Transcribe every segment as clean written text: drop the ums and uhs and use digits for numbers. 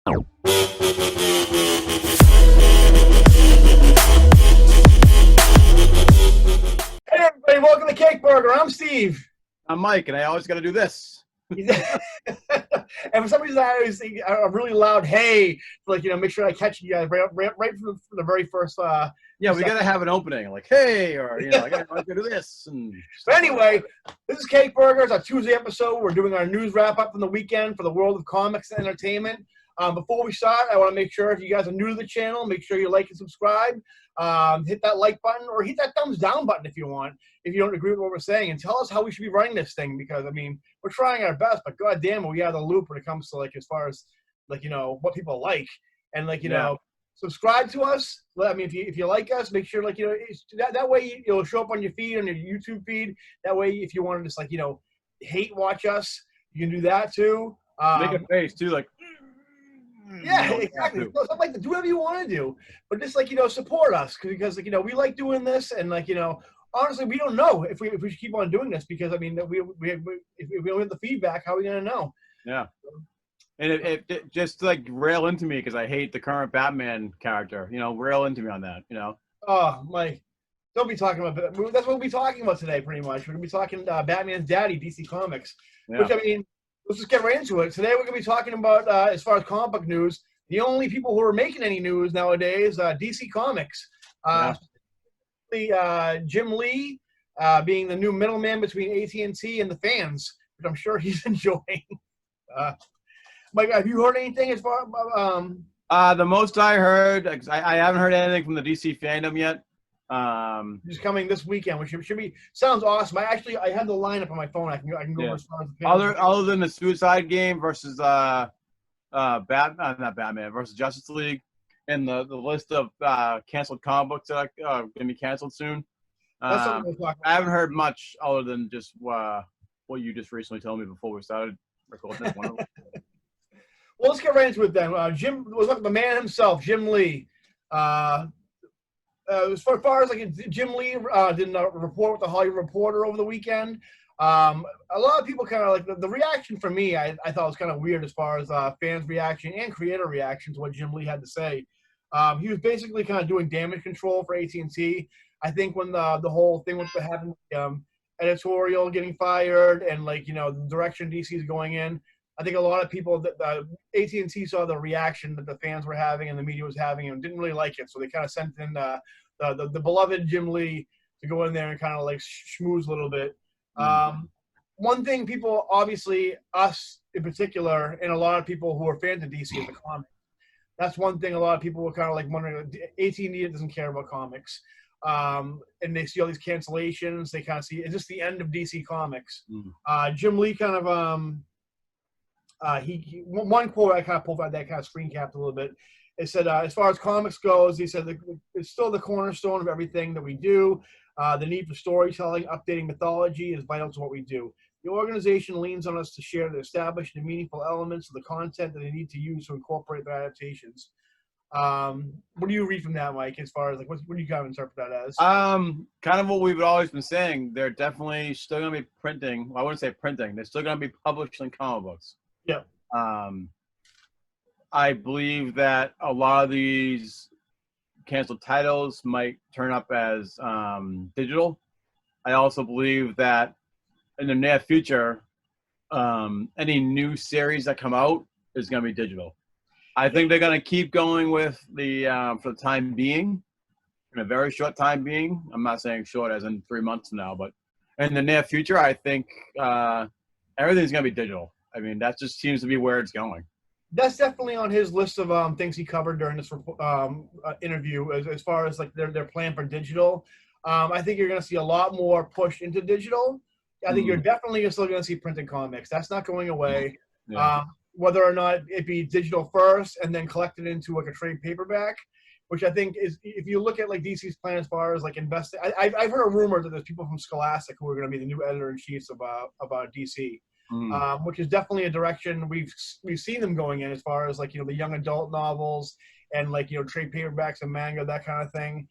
Hey everybody, welcome to Cake Burger. I'm Steve. I'm Mike, and I always got to do this. And for some reason, I always think a really loud "hey" to make sure I catch you guys right from the very first. Yeah, we got to have an opening, like "hey," or I got to do this. But anyway, this is Cake Burger. It's our Tuesday episode. We're doing our news wrap up from the weekend for the world of comics and entertainment. Before we start, I want to make sure if you guys are new to the channel, make sure you like and subscribe. Hit that like button or hit that thumbs down button if you want, if you don't agree with what we're saying, and tell us how we should be running this thing, because I mean, we're trying our best, but god damn it, we have the loop when it comes to as far as what people like, and subscribe to us. I mean, if you like us, make sure that way it'll show up on your feed, on your YouTube feed. That way, if you want to just hate watch us, you can do that too. Make a face too, yeah, exactly. So, do whatever you want to do, but just support us, because we like doing this, and honestly, we don't know if we should keep on doing this, because I mean, if we don't have the feedback, how are we gonna know? Yeah, and it just rail into me because I hate the current Batman character. Rail into me on that. Oh, Mike, don't be talking about that. That's what we'll be talking about today, pretty much. We're gonna be talking Batman's daddy, DC Comics, which I mean. Let's just get right into it. Today we're going to be talking about, as far as comic book news, the only people who are making any news nowadays, DC Comics. Jim Lee being the new middleman between AT&T and the fans, which I'm sure he's enjoying. Mike, have you heard anything as far the most I heard, I haven't heard anything from the DC fandom yet. Just coming this weekend, which should be sounds awesome. I have the lineup on my phone. I can go as far as the other than the Suicide Game versus not Batman versus Justice League, and the list of canceled comic books that are going to be canceled soon. I haven't heard much other than just what you just recently told me before we started recording this one. Well, let's get right into it then. Jim was the man himself, Jim Lee. As far as Jim Lee did a report with the Hollywood Reporter over the weekend. A lot of people kind of the reaction for me. I thought was kind of weird as far as fans' reaction and creator reaction to what Jim Lee had to say. He was basically kind of doing damage control for AT&T. I think when the whole thing with having editorial getting fired and the direction DC is going in, I think a lot of people that AT&T saw the reaction that the fans were having and the media was having and didn't really like it. So they kind of sent in the beloved Jim Lee to go in there and kind of schmooze a little bit. One thing people, obviously us in particular, and a lot of people who are fans of DC is the comics. That's one thing a lot of people were kind of wondering. AT&T doesn't care about comics. And they see all these cancellations. They kind of see, is this the end of DC Comics? Jim Lee kind of one quote I kind of pulled out that kind of screen capped a little bit. It said, as far as comics goes, he said it's still the cornerstone of everything that we do. The need for storytelling, updating mythology is vital to what we do. The organization leans on us to share the established and meaningful elements of the content that they need to use to incorporate their adaptations. What do you read from that, Mike, as far as what do you kind of interpret that as? Kind of what we've always been saying. They're definitely still going to be printing. Well, I wouldn't say printing. They're still going to be publishing comic books. Yeah. I believe that a lot of these canceled titles might turn up as digital. I also believe that in the near future, any new series that come out is going to be digital. I think they're going to keep going with the for the time being, in a very short time being. I'm not saying short as in 3 months from now, but in the near future, I think everything's going to be digital. I mean, that just seems to be where it's going. That's definitely on his list of things he covered during this interview as far as their plan for digital. I think you're going to see a lot more push into digital. I think you're definitely still going to see printed comics. That's not going away. Yeah. Whether or not it be digital first and then collected into a trade paperback, which I think is, if you look at DC's plan as far as investing. I've heard a rumor that there's people from Scholastic who are going to be the new editor-in-chiefs about DC. Which is definitely a direction we've seen them going in as far as the young adult novels and trade paperbacks and manga, that kind of thing.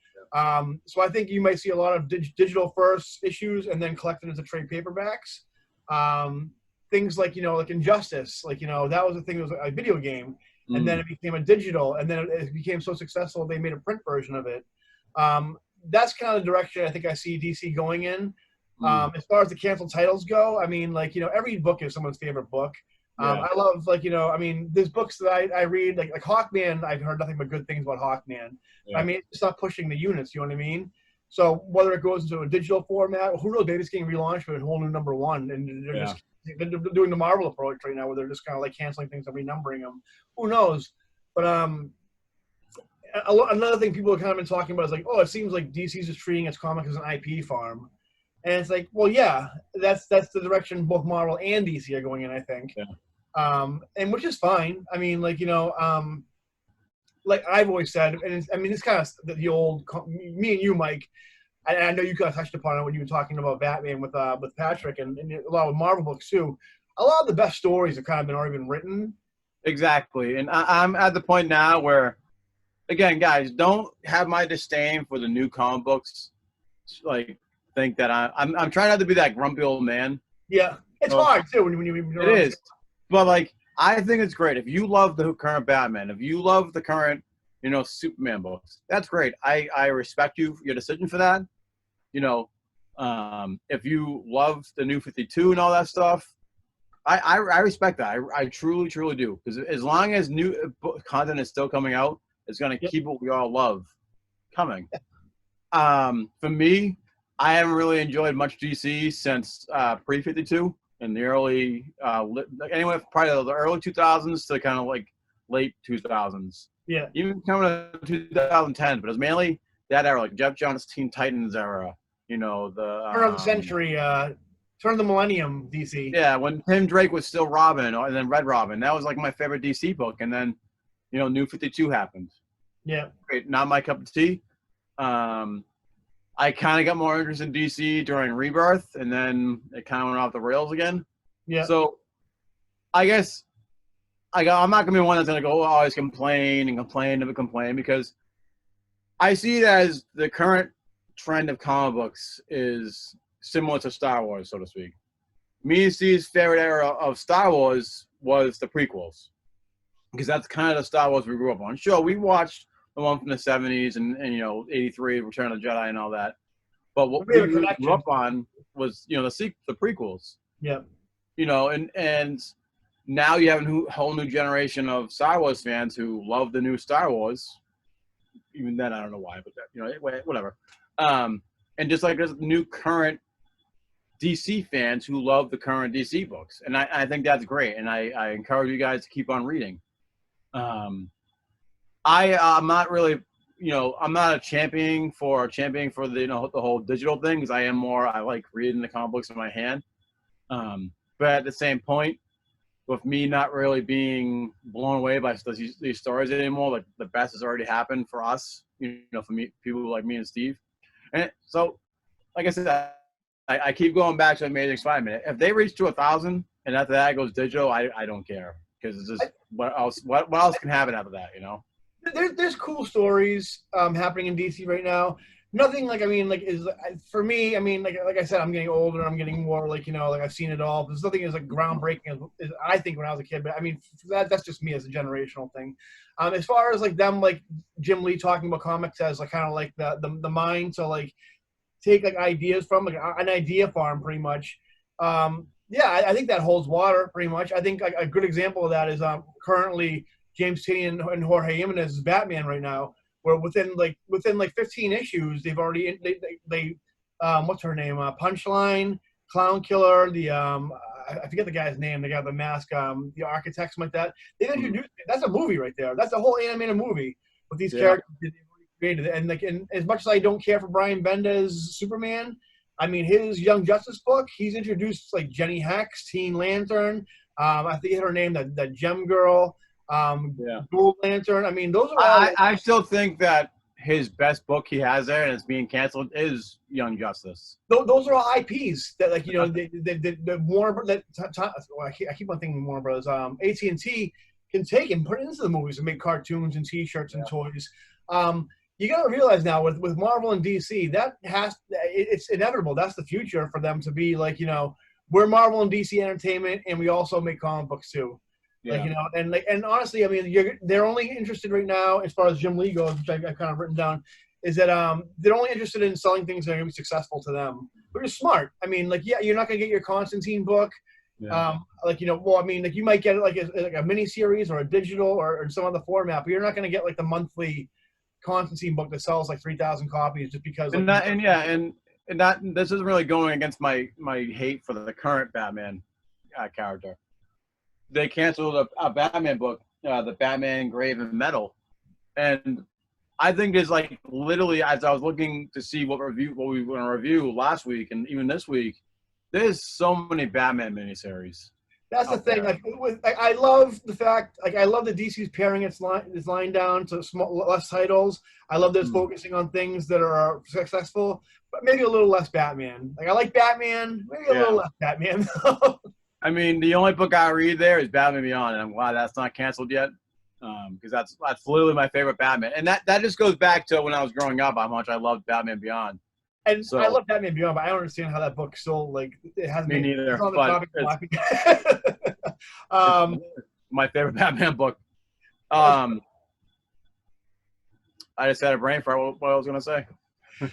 So I think you might see a lot of digital first issues and then collected into trade paperbacks. Things like Injustice, that was the thing. It was a video game, and then it became a digital, and then it became so successful they made a print version of it. That's kind of the direction I think I see DC going in. As far as the canceled titles go, I mean, like, every book is someone's favorite book. I love, like, I mean, there's books that I read, like Hawkman. I've heard nothing but good things about Hawkman. I mean, it's not pushing the units, you know what I mean? So whether it goes into a digital format, who knows, maybe it's getting relaunched with a whole new *1, and they're doing the Marvel approach right now, where they're just kind of like canceling things and renumbering them. Who knows? But another thing people have kind of been talking about is like, oh, it seems like DC's just treating its comic as an IP farm, and it's like, well, yeah, that's the direction both Marvel and DC are going in, I think. And which is fine. I mean, like, like I've always said, and it's kind of the old, me and you, Mike, and I know you kind of touched upon it when you were talking about Batman with Patrick, and a lot of Marvel books too. A lot of the best stories have kind of already been written. Exactly, and I'm at the point now where, again, guys, don't have my disdain for the new comic books. Like, think that I'm trying not to be that grumpy old man. Yeah, it's hard too when you. It is, but like, I think it's great. If you love the current Batman, if you love the current, Superman books, that's great. I respect your decision for that. If you love the New 52 and all that stuff, I respect that. I truly, truly do. Because as long as new content is still coming out, it's going to keep what we all love coming. For me, I haven't really enjoyed much DC since pre-52 in the early, anyway, probably the early 2000s to kind of like late 2000s. Yeah. Even coming to 2010, but it was mainly that era, like Jeff Johns' Teen Titans era. The turn of the century, turn of the millennium DC. Yeah, when Tim Drake was still Robin, and then Red Robin, that was like my favorite DC book. And then, New 52 happened. Yeah. Great, not my cup of tea. I kind of got more interest in DC during Rebirth, and then it kind of went off the rails again. Yeah. So, I guess I'm not gonna be one that's gonna go always complain because I see it as the current trend of comic books is similar to Star Wars, so to speak. Me and Steve's favorite era of Star Wars was the prequels, because that's kind of the Star Wars we grew up on. Sure, we watched the one from the 70s and 83, Return of the Jedi and all that. But what we grew up on was, the prequels. Yeah. And now you have a whole new generation of Star Wars fans who love the new Star Wars. Even then, I don't know why, but whatever. And just like there's new current DC fans who love the current DC books. And I think that's great. And I encourage you guys to keep on reading. I'm not really, I'm not a champion for the, the whole digital thing, because I like reading the comic books in my hand. But at the same point, with me not really being blown away by these stories anymore, like the best has already happened for us, for me, people like me and Steve. And so, like I said, I keep going back to Amazing Spider-Man. If they reach to 1,000 and after that it goes digital, I don't care, because it's just what else can happen after that, There's cool stories happening in DC right now. Nothing like, is for me. Like I said, I'm getting older. I'm getting more like I've seen it all. There's nothing as like groundbreaking as I think when I was a kid. But that's just me as a generational thing. As far as like them, like Jim Lee talking about comics as like kind of like the mind to like take like ideas from like an idea farm pretty much. Yeah, I think that holds water pretty much. I think like a good example of that is currently James Tynion and Jorge Jimenez's Batman right now, where within 15 issues they've already they what's her name, Punchline, Clown Killer, the I forget the guy's name, the guy with the mask, the architect, something like that. They introduced that's a movie right there. That's a whole animated movie with these characters that they've already created. And as much as I don't care for Brian Bender's Superman, his Young Justice book, he's introduced like Jenny Hex, Teen Lantern, I forget her name, that Gem Girl. Dual Lantern. Those are all. I still think that his best book he has there, and it's being canceled, is Young Justice. Those are all IPs that, like, the Warner that I keep on thinking Warner Brothers, AT&T can take and put it into the movies and make cartoons and T-shirts and toys. You got to realize now with Marvel and DC, it's inevitable. That's the future for them to be like, we're Marvel and DC Entertainment, and we also make comic books too. Like, Yeah. and honestly, I mean, they're only interested right now, as far as Jim Lee goes, which I've kind of written down, is that they're only interested in selling things that are going to be successful to them, which is smart. I mean, like, yeah, you're not going to get your Constantine book, Yeah. like, well, I mean, like, you might get it like a mini series or a digital or some other format, but you're not going to get like the monthly Constantine book that sells like 3,000 copies just because, like, And that this isn't really going against my hate for the current Batman character. They canceled a Batman book, the Batman Grave and Metal, and I think there's like literally, as I was looking to see what we were going to review last week and even this week, there's so many Batman miniseries. That's the thing. There. Like, I love the fact. Like, I love that DC's paring its line down to less titles. I love that it's focusing on things that are successful, but maybe a little less Batman. Like, I like Batman, maybe a little less Batman. I mean, the only book I read there is Batman Beyond, and I'm glad that's not canceled yet, because that's literally my favorite Batman. And that just goes back to when I was growing up, how much I loved Batman Beyond. And so, I love Batman Beyond, but I don't understand how that book still, like, it hasn't. Me neither. It's on the topic. It's my favorite Batman book. I just had a brain fart. What I was going to say.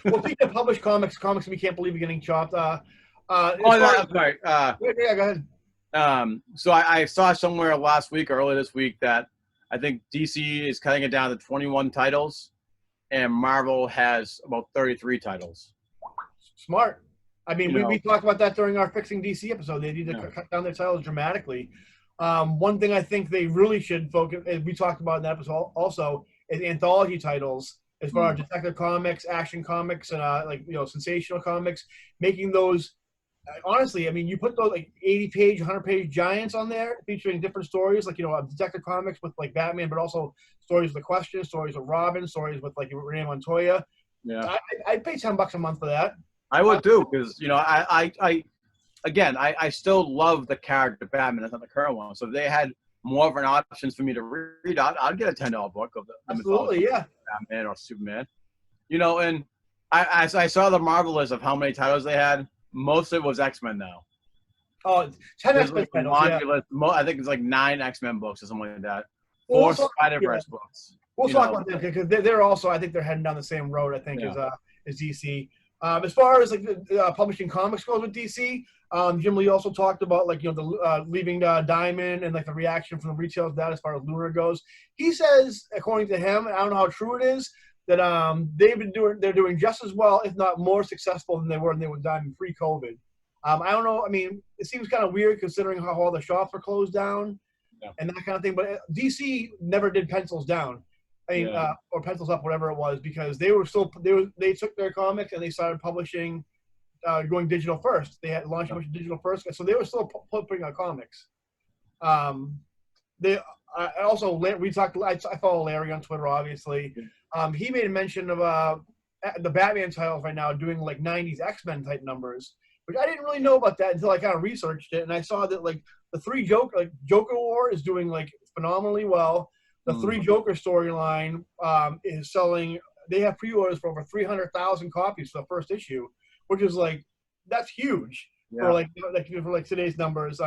Well, speaking of published comics we can't believe are getting chopped. I'm sorry. Yeah, go ahead. So I saw somewhere last week or early this week that I think DC is cutting it down to 21 titles, and Marvel has about 33 titles. Smart. I mean, we talked about that during our Fixing DC episode. They need to cut down their titles dramatically. One thing I think they really should focus, as we talked about in that episode also, is anthology titles, as far as Detective Comics, Action Comics, and sensational comics, making those. Honestly, I mean, you put those like 80-page, 100-page giants on there, featuring different stories, like, Detective Comics with like Batman, but also stories with the Question, stories with Robin, stories with like Renee Montoya. Yeah, I'd pay $10 a month for that. I would too, because I still love the character Batman. That's not the current one. So if they had more of an options for me to read, I'd get a $10 book of the Absolutely, yeah. Batman or Superman. And I saw the Marvel list of how many titles they had. Most of it was X-Men now. Oh, 10 X-Men titles, yeah. I think it's like 9 X-Men books or something like that. 4 Spider-Verse books. We'll talk about that because they're also, I think they're heading down the same road, I think, as DC. As far as like the publishing comics goes with DC, Jim Lee also talked about leaving Diamond and like the reaction from the retailers to that as far as Lunar goes. He says, according to him, and I don't know how true it is, that they're doing just as well, if not more successful than they were when they were Diamond pre-COVID. I don't know. I mean, it seems kind of weird considering how all the shops were closed down and that kind of thing. But DC never did pencils down. I mean, or pencils up, whatever it was, because they took their comics and they started publishing, going digital first. They had launched a bunch of digital first, so they were still putting out comics. I follow Larry on Twitter, obviously. He made a mention of the Batman titles right now doing like 90s X-Men type numbers, which I didn't really know about that until I kind of researched it, and I saw that like the Joker War is doing like phenomenally well. The 3 Joker storyline is selling. They have pre-orders for over 300,000 copies for the first issue, which is like, that's huge for like today's numbers.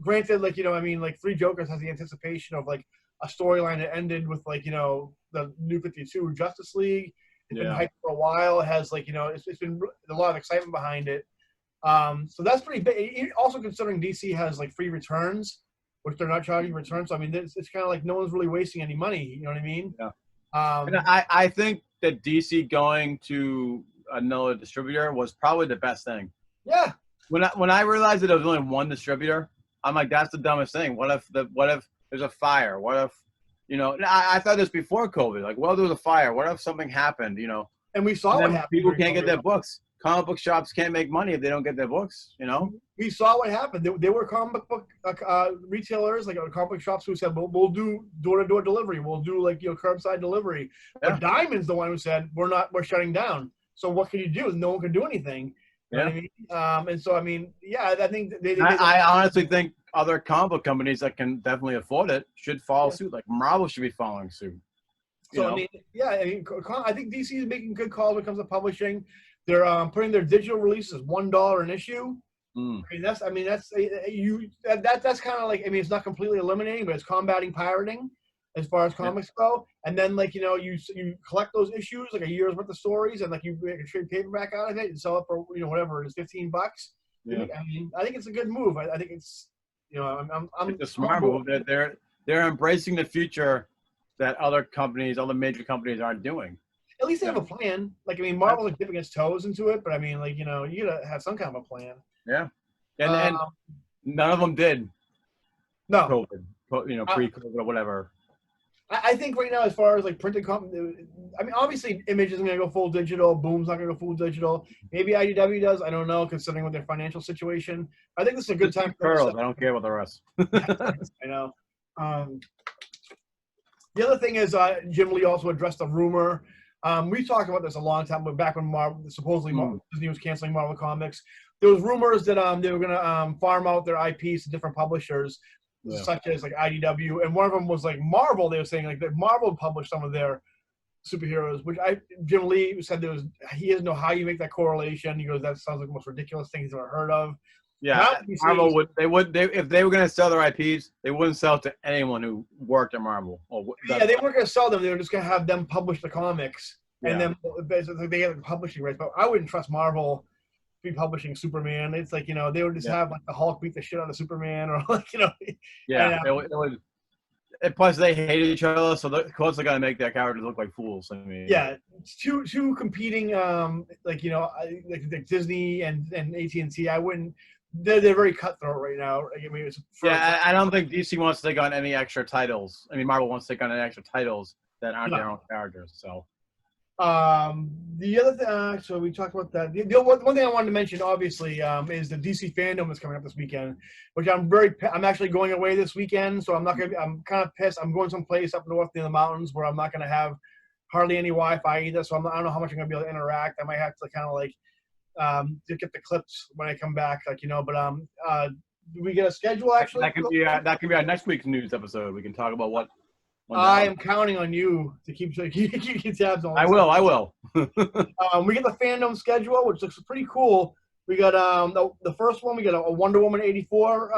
Granted, like, I mean, like 3 Jokers has the anticipation of like a storyline that ended with like, the New 52 Justice League. It's been hyped for a while. It has like, it's been a lot of excitement behind it. So that's pretty big. Also considering DC has like free returns, which they're not charging returns. So I mean, it's kind of like no one's really wasting any money. You know what I mean? Yeah. And I think that DC going to another distributor was probably the best thing. Yeah. When I realized that there was only one distributor, I'm like, that's the dumbest thing. What if there's a fire? What if, I thought this before COVID. Like, well, there was a fire. What if something happened? And we saw what happened. People can't get their books. Comic book shops can't make money if they don't get their books. We saw what happened. There were comic book retailers, like comic book shops, who said, we'll do door-to-door delivery. We'll do like curbside delivery. Yeah. But Diamond's the one who said we're shutting down. So what can you do? No one can do anything. You know what I mean? And so I mean, I think I honestly think other comic book companies that can definitely afford it should follow suit. Like Marvel should be following suit. So I mean, I think DC is making good calls when it comes to publishing. They're putting their digital releases $1 an issue. Mm. That's kind of like, I mean, it's not completely eliminating, but it's combating pirating as far as comics go. And then like, you collect those issues, like a year's worth of stories, and like you make a trade paperback out of it and sell it for whatever it is, $15. Yeah. I mean, I think it's a good move. I think it's It's a smart move. They're embracing the future that other major companies aren't doing. At least they have a plan. Like, I mean, Marvel's like dipping its toes into it, but I mean, like, you gotta have some kind of a plan. Yeah. And none of them did. No. COVID, pre-COVID or whatever. I think right now, as far as like printed company, I mean, obviously, Image isn't going to go full digital. Boom's not going to go full digital. Maybe IDW does. I don't know, considering with their financial situation. I think this is a good time for Pearls. I don't care about the rest. I know. The other thing is, Jim Lee also addressed a rumor. We talked about this a long time, but back when supposedly Disney was canceling Marvel Comics, there was rumors that they were going to farm out their IPs to different publishers. Yeah. Such as like IDW, and one of them was like Marvel. They were saying like that Marvel published some of their superheroes, which Jim Lee said he doesn't know how you make that correlation. He goes, that sounds like the most ridiculous thing he's ever heard of. Yeah, Marvel would if they were going to sell their IPs, they wouldn't sell it to anyone who worked at Marvel. They weren't going to sell them. They were just going to have them publish the comics, and then basically they have the publishing rights. But I wouldn't trust Marvel be publishing Superman. It's like, they would just have like the Hulk beat the shit out of Superman, or like, Yeah, it would. And plus, they hate each other, so of course they're gonna make their characters look like fools. I mean, yeah, it's two competing, like Disney and AT&T. I wouldn't. They're very cutthroat right now. I mean, I don't think DC wants to take on any extra titles. I mean, Marvel wants to take on any extra titles that aren't their own characters. So. The other thing, so we talked about that. The one thing I wanted to mention, obviously, is the DC Fandome is coming up this weekend, which I'm actually going away this weekend, so I'm kind of pissed. I'm going someplace up north near the mountains where I'm not going to have hardly any Wi-Fi either, so I don't know how much I'm going to be able to interact. I might have to kind of like to get the clips when I come back, but do we get a schedule actually? That could be our next week's news episode. We can talk about what. I am counting on you to keep tabs on. I will. We get the Fandome schedule, which looks pretty cool. We got the first one. We got a Wonder Woman 84.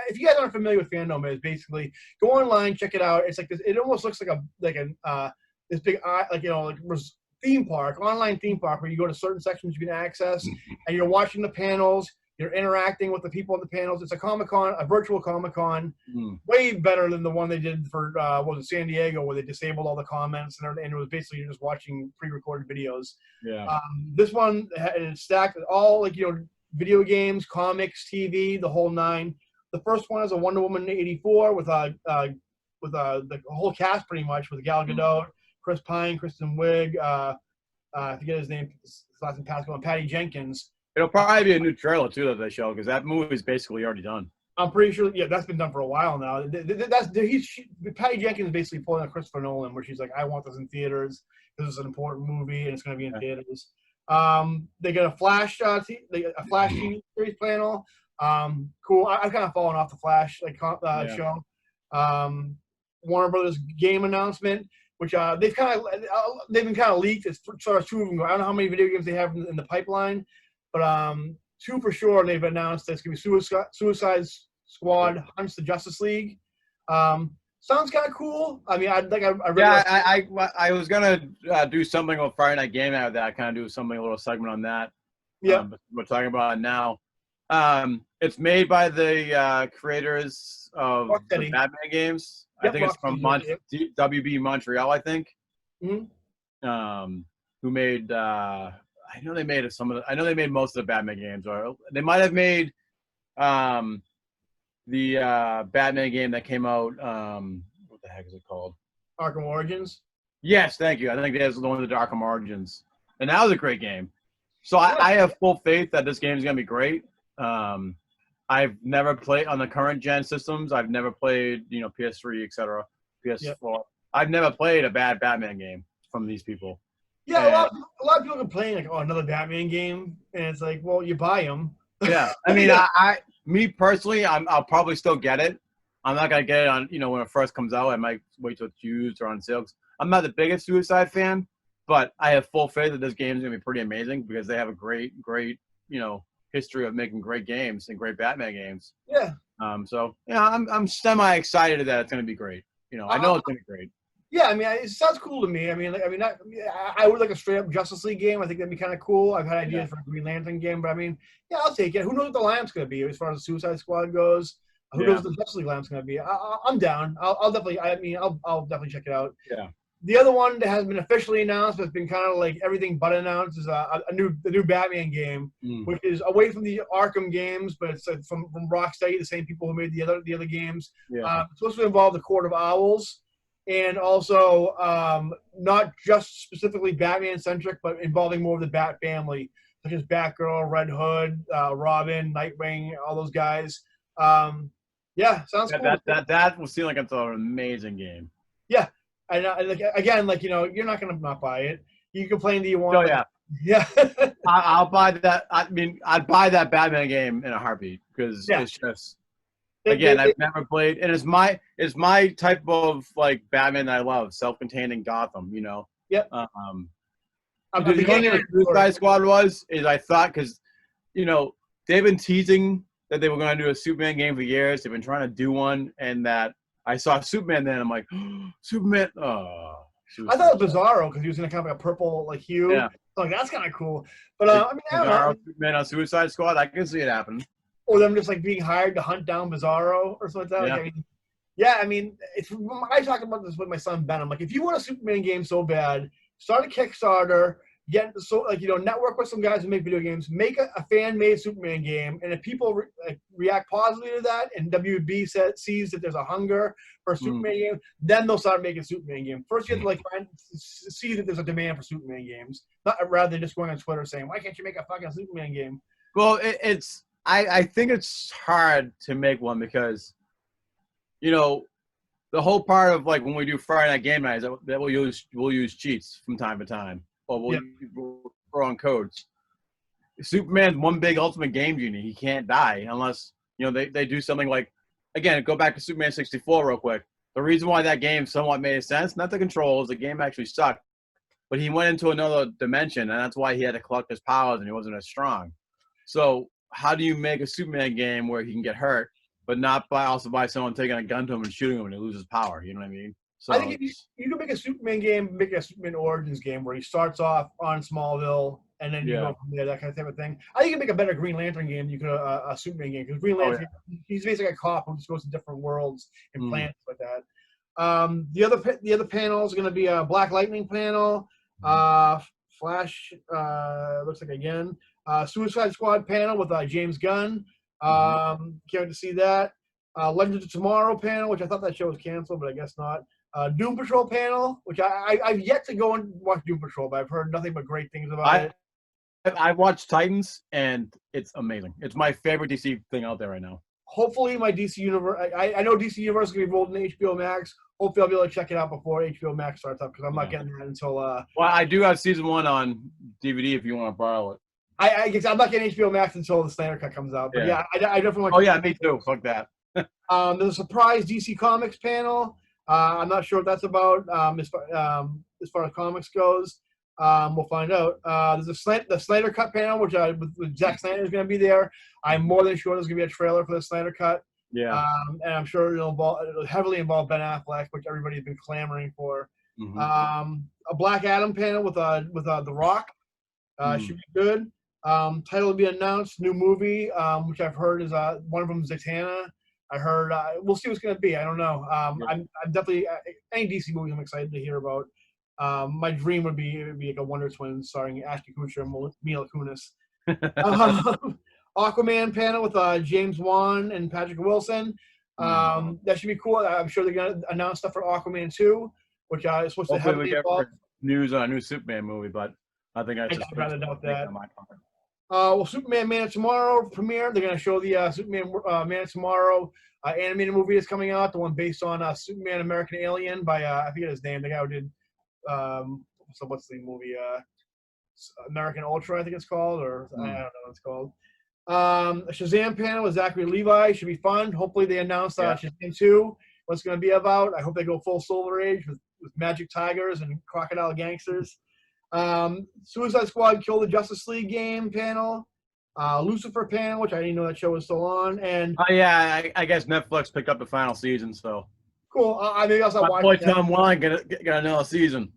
If you guys aren't familiar with Fandome, is basically go online, check it out. It's like this. It almost looks like this big theme park, online theme park, where you go to certain sections you can access, and you're watching the panels. You're interacting with the people on the panels. It's a virtual Comic-Con, way better than the one they did for San Diego, where they disabled all the comments and it was basically you're just watching pre-recorded videos. Yeah. This one is stacked with all video games, comics, TV, the whole nine. The first one is a Wonder Woman 84 with the whole cast pretty much, with Gal Gadot, Chris Pine, Kristen Wiig, I forget his name, his last name Pascal, and Patty Jenkins. It'll probably be a new trailer too that they show, because that movie is basically already done. I'm pretty sure. Yeah, that's been done for a while now. Patty Jenkins basically pulling a Christopher Nolan, where she's like, "I want this in theaters. This is an important movie, and it's going to be in theaters." They got a Flash, Flash TV series panel. Cool. I've kind of fallen off the Flash show. Warner Brothers game announcement, which they've been kind of leaked as far as two of them go. I don't know how many video games they have in the pipeline. But two for sure, they've announced there's going to be Suicide Squad Hunts the Justice League. Sounds kind of cool. I mean, I was going to do something with Friday Night Game out of that. Kind of do a little segment on that. Yeah. We're talking about it now. It's made by the creators of the Batman games. Yep, I think it's from WB Montreal, I think. Mm-hmm. Who made... I know they made most of the Batman games, or they might have made the Batman game that came out. What the heck is it called? Arkham Origins. Yes, thank you. I think that's the one with the Arkham Origins, and that was a great game. So I have full faith that this game is gonna be great. I've never played on the current gen systems. I've never played, PS3, etc. PS4. Yep. I've never played a bad Batman game from these people. Yeah, a lot of people complain like, "Oh, another Batman game," and it's like, well, you buy them. Yeah, I mean, me personally, I'll probably still get it. I'm not gonna get it on, when it first comes out. I might wait till it's used or on sale. I'm not the biggest Suicide fan, but I have full faith that this game is gonna be pretty amazing because they have a great, history of making great games and great Batman games. Yeah. So yeah, I'm semi excited that it's going to be great. You know, I know it's going to be great. Yeah, I mean, it sounds cool to me. I mean, I would like a straight up Justice League game. I think that'd be kind of cool. I've had ideas for a Green Lantern game, but I mean, yeah, I'll take it. Who knows what the lineup's going to be as far as the Suicide Squad goes? Who knows what the Justice League lineup's going to be? I'm down. I'll definitely. I mean, I'll definitely check it out. Yeah. The other one that has been officially announced, but it's been kind of like everything but announced, is the new Batman game, which is away from the Arkham games, but it's from Rocksteady, the same people who made the other games. Yeah. It's supposed to involve the Court of Owls, and also not just specifically Batman centric, but involving more of the Bat family, such as Batgirl, Red Hood, Robin, Nightwing, all those guys. Yeah, sounds cool. That will seem like it's an amazing game. Yeah. And again, like, you know, you're not gonna not buy it. You can complain that you want. Oh yeah, yeah. I'll buy that. I mean, I'd buy that Batman game in a heartbeat because it's just. Again, I've never played, and it's my type of like Batman that I love, self-contained in Gotham. You know. Yep. The only thing with Suicide Squad is I thought because, you know, they've been teasing that they were going to do a Superman game for years. They've been trying to do one, and that I saw Superman. Then I'm like, oh, Superman. Oh. I thought it was Bizarro because he was going to come like a purple like hue. Yeah. So, like, that's kind of cool. But I mean, I don't know. Superman on Suicide Squad, I can see it happen. Or them just like being hired to hunt down Bizarro or something like that. Yeah. I mean, I talk about this with my son Ben. I'm like, if you want a Superman game so bad, start a Kickstarter, network with some guys who make video games, make a fan-made Superman game, and if people react positively to that, and WB sees that there's a hunger for a Superman game, then they'll start making a Superman game. First, you have to see that there's a demand for Superman games, rather than just going on Twitter saying, "Why can't you make a fucking Superman game?" Well, I think it's hard to make one because, you know, the whole part of like when we do Friday Night Game Nights that we'll use cheats from time to time, or we'll throw on codes. Superman's one big ultimate game genie. He can't die unless, you know, they do something like, again, go back to Superman 64 real quick. The reason why that game somewhat made sense, not the controls, the game actually sucked, but he went into another dimension, and that's why he had to collect his powers and he wasn't as strong. So how do you make a Superman game where he can get hurt, but not also by someone taking a gun to him and shooting him and he loses power? You know what I mean? So I think if you can make a Superman game, make a Superman Origins game where he starts off on Smallville and then you go from there, that kind of thing. I think you can make a better Green Lantern game than you could a Superman game, because Green Lantern, he's basically a cop who just goes to different worlds and plans like that. The other panel is going to be a Black Lightning panel, Flash, looks like again, Suicide Squad panel with James Gunn. Can't wait to see that. Legends of Tomorrow panel, which I thought that show was canceled, but I guess not. Doom Patrol panel, which I've yet to go and watch Doom Patrol, but I've heard nothing but great things about it. I watched Titans, and it's amazing. It's my favorite DC thing out there right now. Hopefully, my DC Universe, I know DC Universe is going to be rolled into HBO Max. Hopefully, I'll be able to check it out before HBO Max starts up, because I'm not getting that until. Well, I do have season 1 on DVD if you want to borrow it. I guess I'm not getting HBO Max until the Snyder Cut comes out. But I definitely want to. Oh, yeah, me too. Fuck that. There's a surprise DC Comics panel. I'm not sure what that's about as far as comics goes. We'll find out. There's the Snyder Cut panel, which with Zack Snyder is going to be there. I'm more than sure there's going to be a trailer for the Snyder Cut. Yeah. And I'm sure it'll heavily involve Ben Affleck, which everybody's been clamoring for. A Black Adam panel with The Rock. Should be good. Title will be announced. New movie, which I've heard is one of them is Zatanna. I heard. We'll see what's going to be. I don't know. I'm definitely any DC movie I'm excited to hear about. My dream would be like a Wonder Twins starring Ashton Kutcher and Mila Kunis. Aquaman panel with James Wan and Patrick Wilson. That should be cool. I'm sure they're going to announce stuff for Aquaman 2, which is supposed to heavily involve news on a new Superman movie, but I think I'd rather doubt that. Well, Superman Man of Tomorrow premiere. They're going to show the Superman Man of Tomorrow animated movie that's coming out, the one based on Superman American Alien by, I forget his name, the guy who did, so what's the movie? American Ultra, I think it's called, or I don't know what it's called. A Shazam panel with Zachary Levi. Should be fun. Hopefully they announce Shazam 2, what it's going to be about. I hope they go full Silver Age with magic tigers and crocodile gangsters. Suicide Squad Kill the Justice League game panel. Lucifer panel, which I didn't know that show was still on, and Oh yeah, I guess Netflix picked up the final season, so cool. I maybe I'll start my boy watching that. Tom Welling got another season.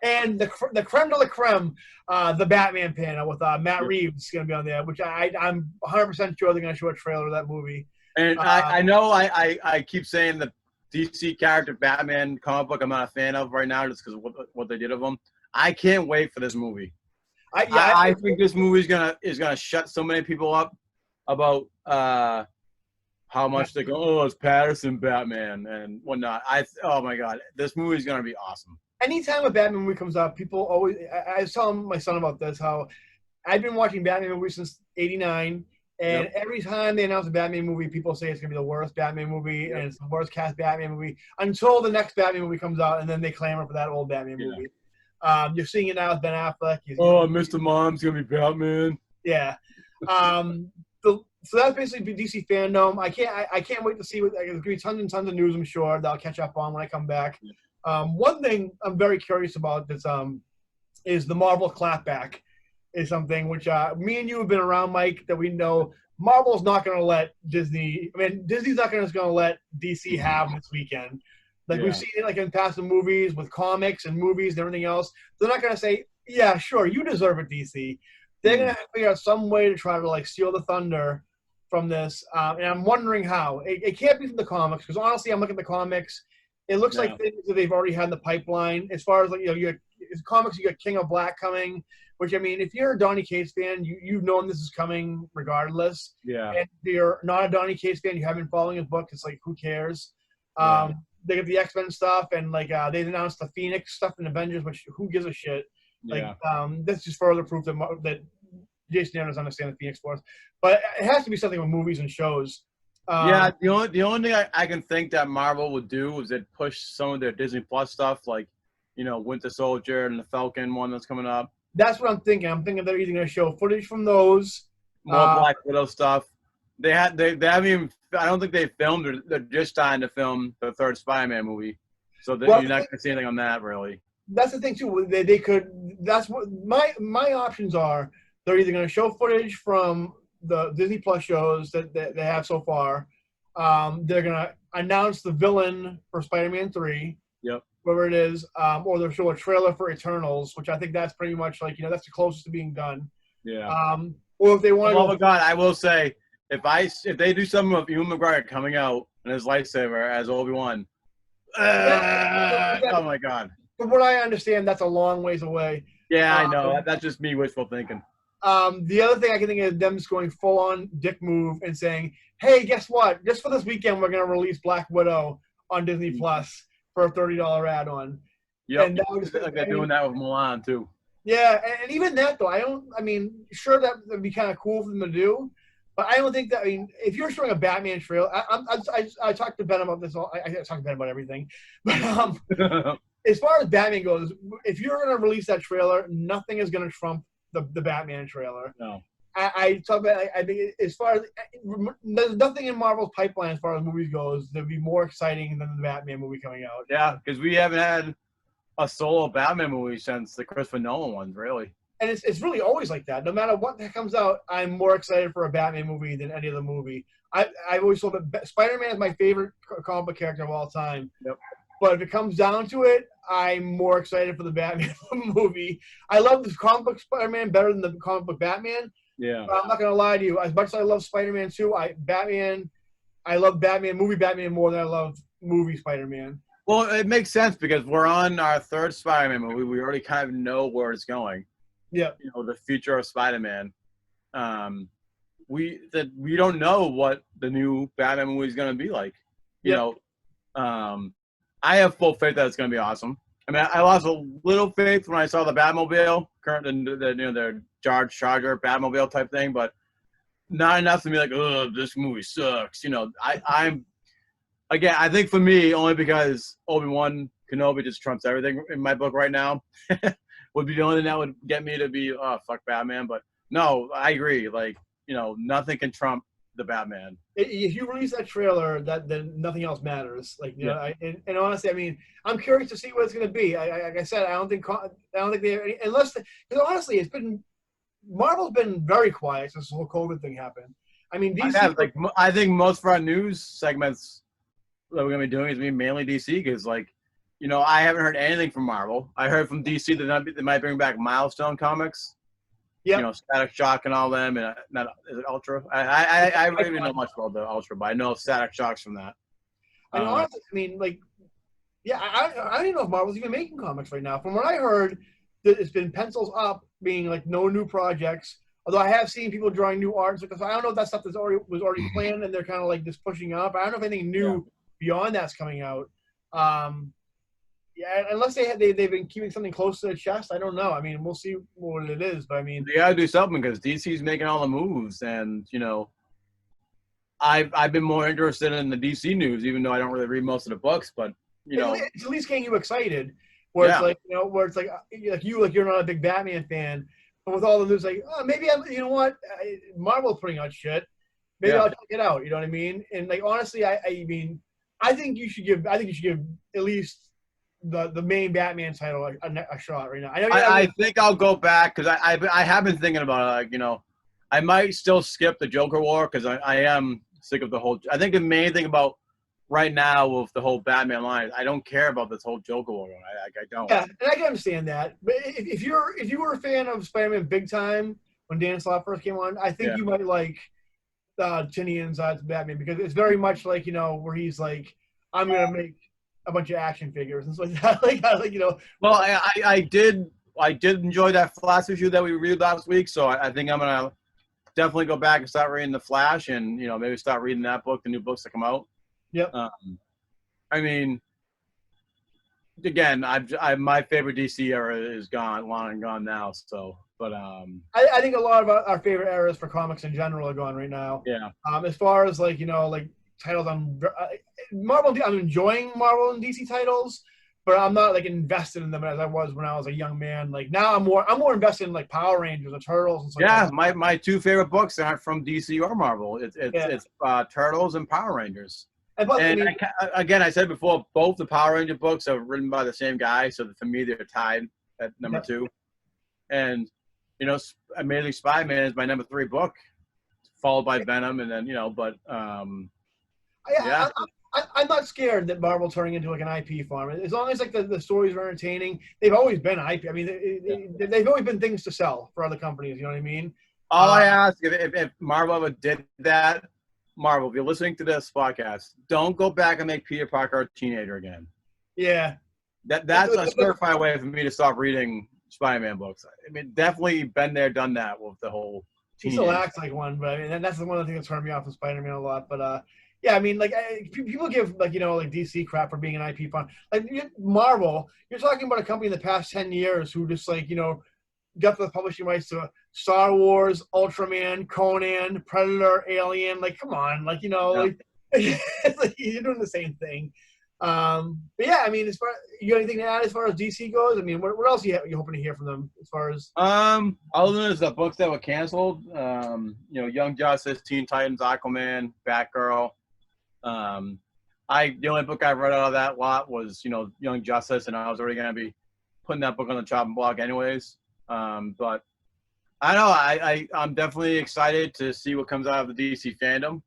And the creme de la creme, the Batman panel with Matt Yeah. Reeves is going to be on there, which I'm 100% sure they're going to show a trailer of that movie. And I know I keep saying the DC character Batman comic book I'm not a fan of right now just because of what they did of him. I can't wait for this movie. I think this movie is gonna shut so many people up about how much they go, oh, it's Patterson Batman and whatnot. Oh my god, this movie is gonna be awesome. Anytime a Batman movie comes out, people always. I was telling my son about this. How I've been watching Batman movies since '89, and every time they announce a Batman movie, people say it's gonna be the worst Batman movie and it's the worst cast Batman movie until the next Batman movie comes out, and then they clamor for that old Batman movie. You're seeing it now with Ben Affleck. Mr. Mom's gonna be Batman. Yeah. So that's basically DC Fandome. I can't wait to see what. There's gonna be tons and tons of news. I'm sure that I'll catch up on when I come back. One thing I'm very curious about is the Marvel clapback. Is something which me and you have been around, Mike, that we know Marvel's not going to let Disney. I mean, Disney's not going to let DC have this weekend. Like we've seen it like in past movies with comics and movies and everything else. They're not going to say, "Yeah, sure, you deserve it, DC." They're going to figure out some way to try to like steal the thunder from this, and I'm wondering how. It can't be from the comics because honestly, I'm looking at the comics. It looks like things that they've already had in the pipeline. As far as like you got comics, you got King of Black coming. Which I mean, if you're a Donny Cates fan, you've known this is coming regardless. Yeah. And if you're not a Donny Cates fan, you haven't been following his book. It's like who cares? They get the X-Men stuff, and like they announced the Phoenix stuff in Avengers, which who gives a shit? Like that's just further proof that Jason Aaron doesn't understand the Phoenix Force. But it has to be something with movies and shows. The only thing I can think that Marvel would do is they'd push some of their Disney Plus stuff, like Winter Soldier and the Falcon one that's coming up. That's what I'm thinking. I'm thinking they're either going to show footage from those. More Black Widow stuff. They haven't even. I don't think they filmed. They're just starting to film the third Spider-Man movie, so you're not going to see anything on that really. That's the thing too. They could. That's what my options are. They're either going to show footage from the Disney Plus shows that they have so far. They're going to announce the villain for Spider-Man 3. Yep. Whatever it is, or they'll show a trailer for Eternals, which I think that's pretty much like that's the closest to being done. Yeah. Or if they want to. Oh my God, I will say if they do something with Ewan McGregor coming out and his lightsaber as Obi-Wan, oh my God. From what I understand, that's a long ways away. Yeah, I know. That's just me wishful thinking. The other thing I can think of is them just going full on dick move and saying, "Hey, guess what? Just for this weekend, we're going to release Black Widow on Disney Plus." For a $30 add-on. Yeah, like they're doing that with Mulan too. Yeah, and even that though, sure that would be kind of cool for them to do, but I don't think that. I mean, if you're showing a Batman trailer, I talked to Ben about this. I talk to Ben about everything, but as far as Batman goes, if you're going to release that trailer, nothing is going to trump the Batman trailer. No. I talk about. I think as far as there's nothing in Marvel's pipeline as far as movies goes that'd be more exciting than the Batman movie coming out. Yeah, because we haven't had a solo Batman movie since the Christopher Nolan ones, really. And it's really always like that. No matter what comes out, I'm more excited for a Batman movie than any other movie. I've always thought that Spider-Man is my favorite comic book character of all time. Yep. But if it comes down to it, I'm more excited for the Batman movie. I love the comic book Spider-Man better than the comic book Batman. Yeah. But I'm not gonna lie to you. As much as I love Spider-Man 2, I love movie Batman more than I love movie Spider-Man. Well, it makes sense because we're on our third Spider-Man movie. We already kind of know where it's going. Yeah. The future of Spider-Man. We don't know what the new Batman movie is going to be like. I have full faith that it's going to be awesome. I mean, I lost a little faith when I saw the Batmobile, their Charger Batmobile type thing, but not enough to be like, oh, this movie sucks. I'm again, I think for me, only because Obi-Wan Kenobi just trumps everything in my book right now, would be the only thing that would get me to be, oh, fuck Batman. But no, I agree. Like, nothing can trump the Batman. If you release that trailer, then nothing else matters. Like, and honestly, I mean, I'm curious to see what it's going to be. Like I said, I don't think they have any, because honestly, it's been Marvel's been very quiet since the whole COVID thing happened. I mean, DC. I think most of our news segments that we're gonna be doing is gonna be mainly DC because, like, I haven't heard anything from Marvel. I heard from DC that they might bring back Milestone comics. Yeah. Static Shock and all them, and is it Ultra? I don't even know much about the Ultra, but I know Static Shock's from that. And honestly, I mean, like, yeah, I don't even know if Marvel's even making comics right now. From what I heard, it's been pencils up, meaning like no new projects. Although I have seen people drawing new art, because I don't know if that stuff was already planned and they're kind of like just pushing up. I don't know if anything new beyond that's coming out. Yeah, unless they've been keeping something close to their chest, I don't know. I mean, we'll see what it is, but I mean, they gotta do something because DC's making all the moves, and I've been more interested in the DC news, even though I don't really read most of the books. But it's at least getting you excited. Where it's like where it's like you're not a big Batman fan, but with all the news, like maybe Marvel's putting out shit. Maybe I'll check it out. You know what I mean? And like honestly, I mean, I think you should give at least the main Batman title a shot right now. I think I'll go back because I have been thinking about it. Like, I might still skip the Joker War because I am sick of the whole. I think the main thing about right now with the whole Batman line, I don't care about this whole Joker War. I don't. Yeah, and I can understand that. But if you were a fan of Spider-Man big time when Dan Slott first came on, I think you might like Tinian's Batman because it's very much like where he's like, I'm gonna make a bunch of action figures and stuff like that. Well, I did enjoy that Flash issue that we reviewed last week, so I think I'm gonna definitely go back and start reading the Flash, and maybe start reading that book, the new books that come out. Yep. I mean, again, my favorite DC era is long and gone now. So, but I think a lot of our favorite eras for comics in general are gone right now. Yeah. As far as like titles on Marvel, I'm enjoying Marvel and DC titles, but I'm not like invested in them as I was when I was a young man. Like now, I'm more invested in like Power Rangers and Turtles and stuff. Yeah, my two favorite books aren't from DC or Marvel. It's Turtles and Power Rangers. And again, I said before, both the Power Ranger books are written by the same guy, so for me, they're tied at number 2. And Amazing Spider-Man is my number 3 book, followed by Venom, and then I'm not scared that Marvel turning into like an IP farm. As long as like the stories are entertaining, they've always been IP. I mean, they've always been things to sell for other companies. You know what I mean? All I ask, if Marvel ever did that. Marvel, if you're listening to this podcast, don't go back and make Peter Parker a teenager again. Yeah. That's a surefire way for me to stop reading Spider-Man books. I mean, definitely been there, done that with the whole teenager. He still acts like one, but I mean, that's one of the things that's turned me off of Spider-Man a lot. But yeah, I mean, like people give like like DC crap for being an IP fan. Like Marvel, you're talking about a company in the past 10 years who just like got the publishing rights to Star Wars, Ultraman, Conan, Predator, Alien. Like, come on, like it's like you're doing the same thing. But yeah, I mean, you got anything to add as far as DC goes? I mean, what else are you hoping to hear from them as far as? Other than the books that were canceled, Young Justice, Teen Titans, Aquaman, Batgirl. The only book I read out of that lot was Young Justice, and I was already gonna be putting that book on the chopping block anyways. But I know I'm definitely excited to see what comes out of the DC fandom.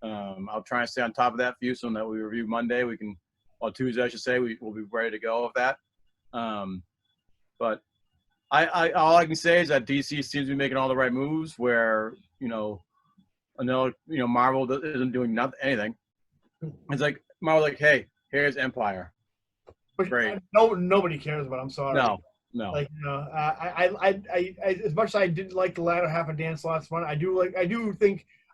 I'll try and stay on top of that for you so that we review Monday. Or Tuesday, I should say, we'll be ready to go with that. But all I can say is that DC seems to be making all the right moves where, Marvel isn't doing anything. It's like, Marvel like, hey, here's Empire. Great. Nobody cares about it. I'm sorry. No. Like I as much as I didn't like the latter half of Dan Slott's run, I do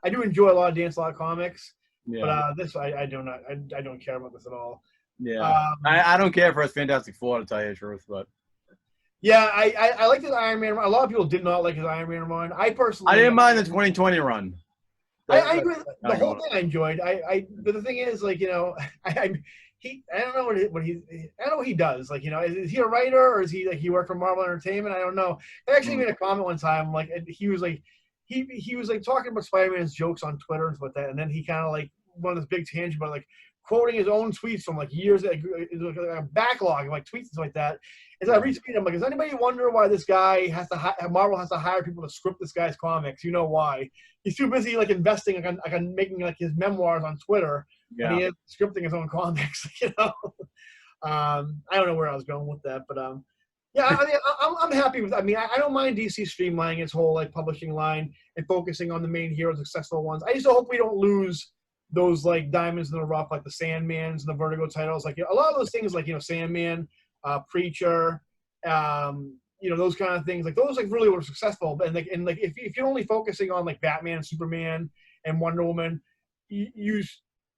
enjoy a lot of Dan Slott comics. Yeah. But this I don't care about this at all. Yeah. I don't care for his Fantastic Four, to tell you the truth, but yeah, I like his Iron Man run. A lot of people did not like his Iron Man run. I didn't mind the 2020 run. I agree. The whole thing I enjoyed. But the thing is, like, I don't know what he does. Like, is he a writer or is he like he worked for Marvel Entertainment? I don't know. I actually made a comment one time, like he was like he was like talking about Spider-Man's jokes on Twitter and stuff like that, and then he kind of like one of this big tangent about like quoting his own tweets from like years, like a backlog of like tweets and stuff like that. As I retweeted, I'm like, does anybody wonder why this guy Marvel has to hire people to script this guy's comics? You know why? He's too busy like investing like on making like his memoirs on Twitter, and he is scripting his own comics. You know, I don't know where I was going with that, but yeah, I mean, I'm happy with. I mean, I don't mind DC streamlining its whole like publishing line and focusing on the main heroes, successful ones. I just hope we don't lose those like diamonds in the rough, like the Sandmans and the Vertigo titles. Like a lot of those things, like Sandman, Preacher, those kind of things. Like those like really were successful. And like if you're only focusing on like Batman, Superman, and Wonder Woman, you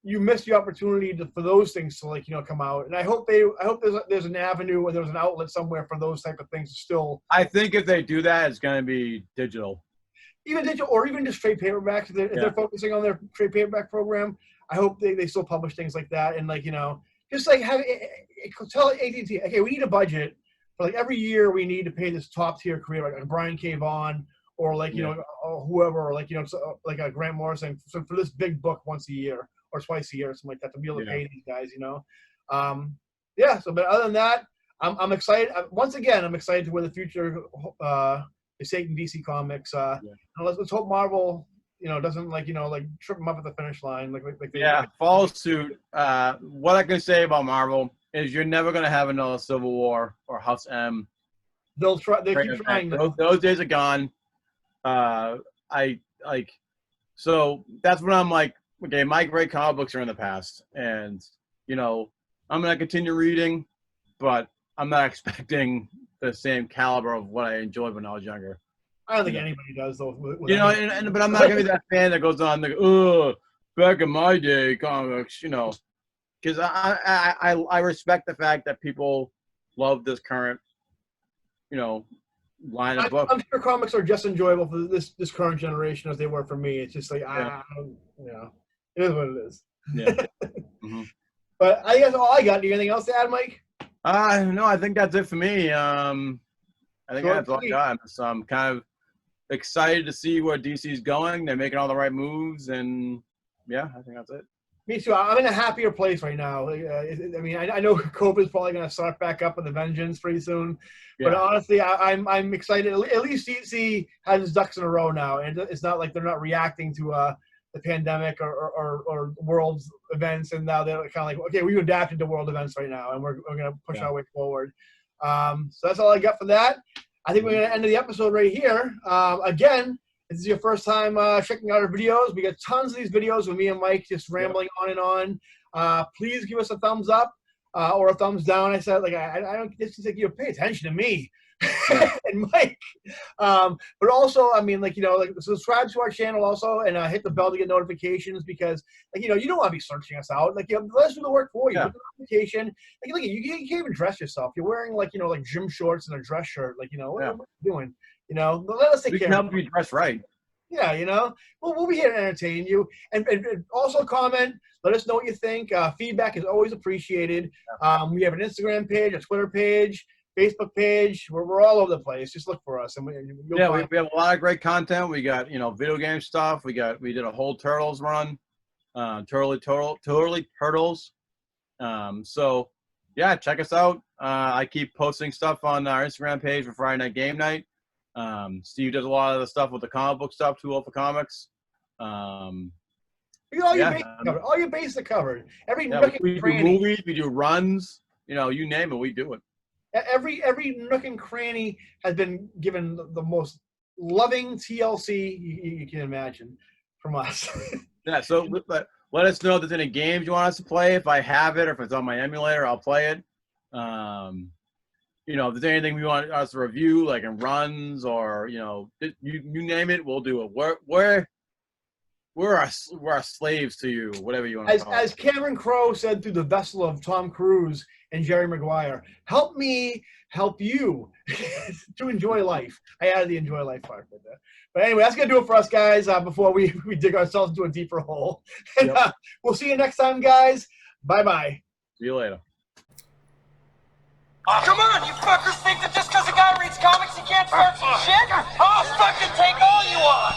miss the opportunity for those things to come out. And I hope there's an avenue or there's an outlet somewhere for those type of things to still. I think if they do that, it's going to be digital. Even digital, or even just trade paperbacks. If they're focusing on their trade paperback program, I hope they still publish things like that. And just like tell AT&T, okay, we need a budget for like every year we need to pay this top tier creator like Brian K. Vaughan or whoever, or like a Grant Morrison for this big book once a year or twice a year or something like that to be able to pay these guys. So but other than that, I'm excited. Once again, I'm excited to where the future is taking DC Comics. Let's hope Marvel doesn't trip them up at the finish line. Follow suit. What I can say about Marvel is you're never going to have another Civil War or House M. They'll try. They keep trying. Those days are gone. So that's when I'm like, okay, my great comic books are in the past, and I'm going to continue reading, but I'm not expecting the same caliber of what I enjoyed when I was younger. I don't think anybody does though. But I'm not gonna be that fan that goes on back in my day comics, because I respect the fact that people love this current, line of books. I'm sure comics are just enjoyable for this current generation as they were for me. It's just like it is what it is. Yeah. Mm-hmm. But I guess all I got. Do you have anything else to add, Mike? No, I think that's it for me. I think that's all I got. So I'm kind of excited to see where DC's going. They're making all the right moves, and I think that's it. Me too. I'm in a happier place right now. I know COVID's probably going to start back up with a vengeance pretty soon, but honestly, I'm excited. At least DC has its ducks in a row now, and it's not like they're not reacting to the pandemic or world events, and now they're kind of like, okay, we've adapted to world events right now, and we're going to push our way forward. So that's all I got for that. I think we're going to end the episode right here. Again, if this is your first time checking out our videos, we got tons of these videos with me and Mike just rambling on and on. Please give us a thumbs up or a thumbs down. I said, I don't, it's just like, pay attention to me and Mike. But also, subscribe to our channel also, and hit the bell to get notifications, because you don't want to be searching us out. Let us do the work for you. Put the notification. You can't even dress yourself. You're wearing like gym shorts and a dress shirt. What are you doing? Let us take care. We can help you dress right. Yeah, we'll be here to entertain you, and also comment. Let us know what you think. Feedback is always appreciated. We have an Instagram page, a Twitter page, Facebook page. We're all over the place. Just look for us, and we have a lot of great content. We got video game stuff. We did a whole Turtles run, totally Turtles. So check us out. I keep posting stuff on our Instagram page for Friday Night Game Night. Steve does a lot of the stuff with the comic book stuff, Too Old for Comics. All your bases covered. All your bases are covered. We do movies, we do runs. You name it, we do it. Every nook and cranny has been given the most loving TLC you can imagine from us. So let us know if there's any games you want us to play. If I have it, or if it's on my emulator, I'll play it. If there's anything we want us to review, like in runs or you name it, we'll do it. We're our slaves to you, whatever you want to call it. As Cameron Crowe said through the vessel of Tom Cruise and Jerry Maguire, help me help you to enjoy life. I added the enjoy life part right there. But anyway, that's going to do it for us, guys, before we dig ourselves into a deeper hole. And we'll see you next time, guys. Bye-bye. See you later. Come on, you fuckers think that just because a guy reads comics he can't start some shit? I'll fucking take all you want!